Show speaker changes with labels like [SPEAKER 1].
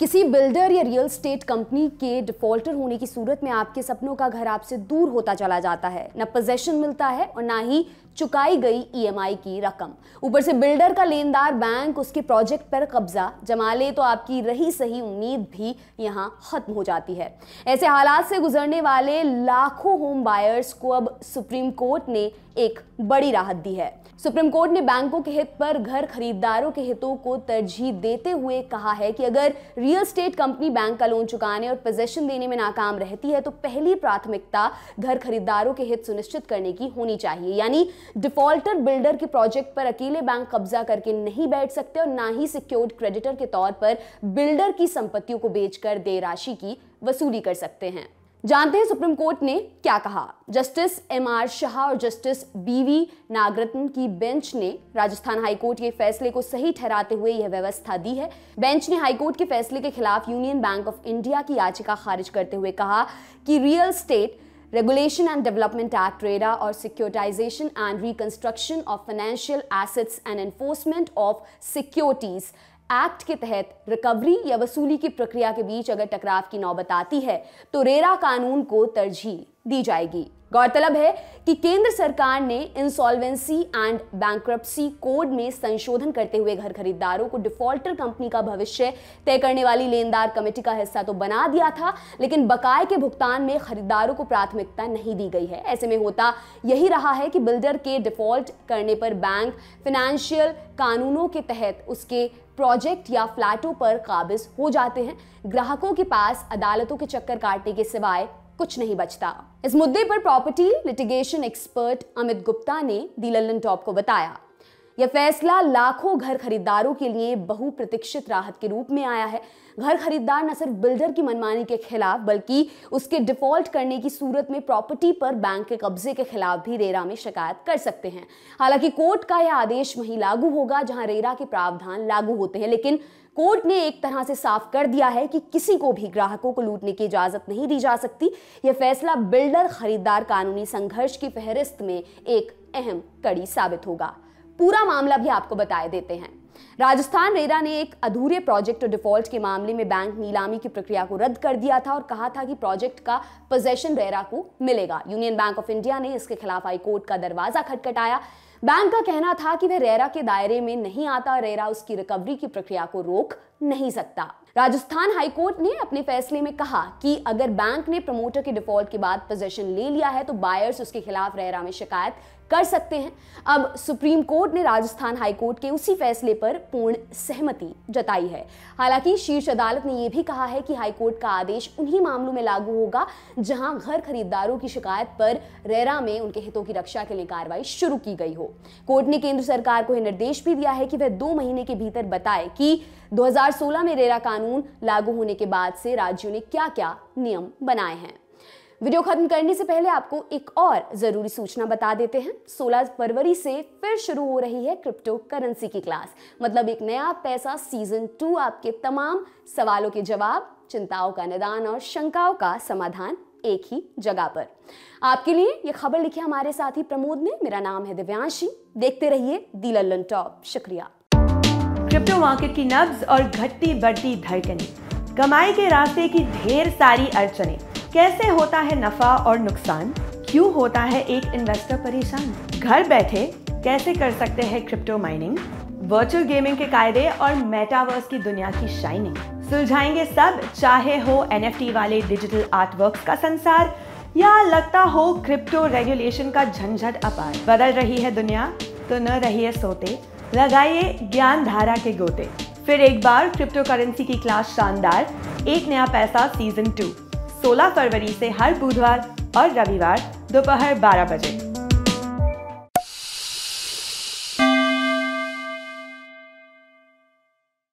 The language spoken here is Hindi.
[SPEAKER 1] किसी बिल्डर या रियल एस्टेट कंपनी के डिफॉल्टर होने की सूरत में आपके सपनों का घर आपसे दूर होता चला जाता है। न पोजेशन मिलता है और ना ही चुकाई गई ईएमआई की रकम। ऊपर से बिल्डर का लेनदार बैंक उसके प्रोजेक्ट पर कब्जा जमा ले तो आपकी रही सही उम्मीद भी यहां खत्म हो जाती है। ऐसे हालात से गुजरने वाले लाखों होम बायर्स को अब सुप्रीम कोर्ट ने एक बड़ी राहत दी है। सुप्रीम कोर्ट ने बैंकों के हित पर घर खरीदारों के हितों को तरजीह देते हुए कहा है कि अगर रियल एस्टेट कंपनी बैंक का लोन चुकाने और पोजेशन देने में नाकाम रहती है तो पहली प्राथमिकता घर खरीदारों के हित सुनिश्चित करने की होनी चाहिए। यानी डिफॉल्टर बिल्डर के प्रोजेक्ट पर अकेले बैंक कब्जा करके नहीं बैठ सकते और ना ही सिक्योर्ड क्रेडिटर के तौर पर बिल्डर की संपत्तियों को बेचकर देय राशि की वसूली कर सकते हैं। जानते हैं सुप्रीम कोर्ट ने क्या कहा। जस्टिस एमआर शाह और जस्टिस बीवी नागरत्न की बेंच ने राजस्थान हाईकोर्ट के फैसले को सही ठहराते हुए यह व्यवस्था दी है। बेंच ने हाईकोर्ट के फैसले के खिलाफ यूनियन बैंक ऑफ इंडिया की याचिका खारिज करते हुए कहा कि real estate regulation and development act RERA और securitisation and reconstruction of financial assets and enforcement of securities act के तहत रिकवरी या वसूली की प्रक्रिया के बीच अगर टकराव की नौबत आती है तो रेरा कानून को तरजीह दी जाएगी। गौरतलब है कि केंद्र सरकार ने इंसॉल्वेंसी एंड बैंक्रप्सी कोड में संशोधन करते हुए घर खरीदारों को डिफॉल्टर कंपनी का भविष्य तय करने वाली लेनदार कमेटी का हिस्सा तो बना दिया था, लेकिन बकाये के भुगतान में खरीदारों को प्राथमिकता नहीं दी गई है। ऐसे में होता यही रहा है कि बिल्डर के डिफॉल्ट करने पर बैंक फाइनेंशियल कानूनों के तहत उसके प्रोजेक्ट या फ्लैटों पर काबिज हो जाते हैं। ग्राहकों के पास अदालतों के चक्कर काटने के सिवाय कुछ नहीं बचता। इस मुद्दे पर property litigation expert Amit Gupta ने दी लल्लन टॉप को बताया, यह फैसला लाखों घर खरीदारों के लिए बहुप्रतीक्षित राहत के रूप में आया है। घर खरीदार न सिर्फ बिल्डर की मनमानी के खिलाफ बल्कि उसके डिफॉल्ट करने की सूरत में प्रॉपर्टी पर बैंक के कब्जे के खिलाफ भी रेरा में शिकायत कर सकते हैं। हालांकि कोर्ट का यह आदेश वहीं लागू होगा जहां रेरा के प्रावधान लागू होते हैं, लेकिन कोर्ट ने एक तरह से साफ कर दिया है कि किसी को भी ग्राहकों को लूटने की इजाजत नहीं दी जा सकती। यह फैसला बिल्डर खरीदार कानूनी संघर्ष की फहरिस्त में एक अहम कड़ी साबित होगा। पूरा मामला भी आपको बताए देते हैं। राजस्थान रेरा ने एक अधूरे प्रोजेक्ट और डिफॉल्ट के मामले में बैंक नीलामी की प्रक्रिया को रद्द कर दिया था और कहा था कि प्रोजेक्ट का पोजेशन रेरा को मिलेगा। यूनियन बैंक ऑफ इंडिया ने इसके खिलाफ हाईकोर्ट का दरवाजा खटखटाया। बैंक का कहना था कि वह रेरा के दायरे में नहीं आता, रेरा उसकी रिकवरी की प्रक्रिया को रोक नहीं सकता। राजस्थान हाईकोर्ट ने अपने फैसले में कहा कि अगर बैंक ने प्रमोटर के डिफॉल्ट के बाद पोजेशन ले लिया है तो बायर्स उसके खिलाफ रेरा में शिकायत कर सकते हैं। अब सुप्रीम कोर्ट ने राजस्थान हाईकोर्ट के उसी फैसले पर पूर्ण सहमति जताई है। हालांकि शीर्ष अदालत ने यह भी कहा है कि हाईकोर्ट का आदेश उन्हीं मामलों में लागू होगा जहां घर खरीदारों की शिकायत पर रेरा में उनके हितों की रक्षा के लिए कार्रवाई शुरू की गई हो। कोर्ट ने केंद्र सरकार को यह निर्देश भी दिया है कि वह 2 महीने के भीतर बताए कि 2016 में रेरा कानून लागू होने के बाद से राज्यों ने क्या-क्या नियम बनाए हैं। वीडियो खत्म करने से पहले आपको एक और जरूरी सूचना बता देते हैं। 16 फरवरी से फिर शुरू हो रही है क्रिप्टो करेंसी की क्लास। मतलब एक नया पैसा सीजन 2, आपके तमाम सवालों के जवाब, चिंताओं का निदान और शंकाओं का समाधान एक ही जगह पर। आपके लिए ये खबर लिखी हमारे साथी प्रमोद ने। मेरा नाम है दिव्यांशी। देखते रहिए दी लल्लन टॉप। शुक्रिया।
[SPEAKER 2] क्रिप्टो मार्केट की नब्ज और घटती बढ़ती धड़कनें, कमाई के रास्ते की ढेर सारी अड़चनें, कैसे होता है नफा और नुकसान, क्यों होता है एक इन्वेस्टर परेशान, घर बैठे कैसे कर सकते हैं क्रिप्टो माइनिंग, वर्चुअल गेमिंग के कायदे और मेटावर्स की दुनिया की शाइनिंग, सुलझाएंगे सब, चाहे हो NFT वाले डिजिटल आर्टवर्क्स का संसार या लगता हो क्रिप्टो रेगुलेशन का झंझट अपार। बदल रही है दुनिया तो न रहिए सोते, लगाइए ज्ञान धारा के गोते। फिर एक बार क्रिप्टो करेंसी की क्लास शानदार, एक नया पैसा सीजन 2, 16 फरवरी से हर बुधवार और रविवार दोपहर 12 बजे।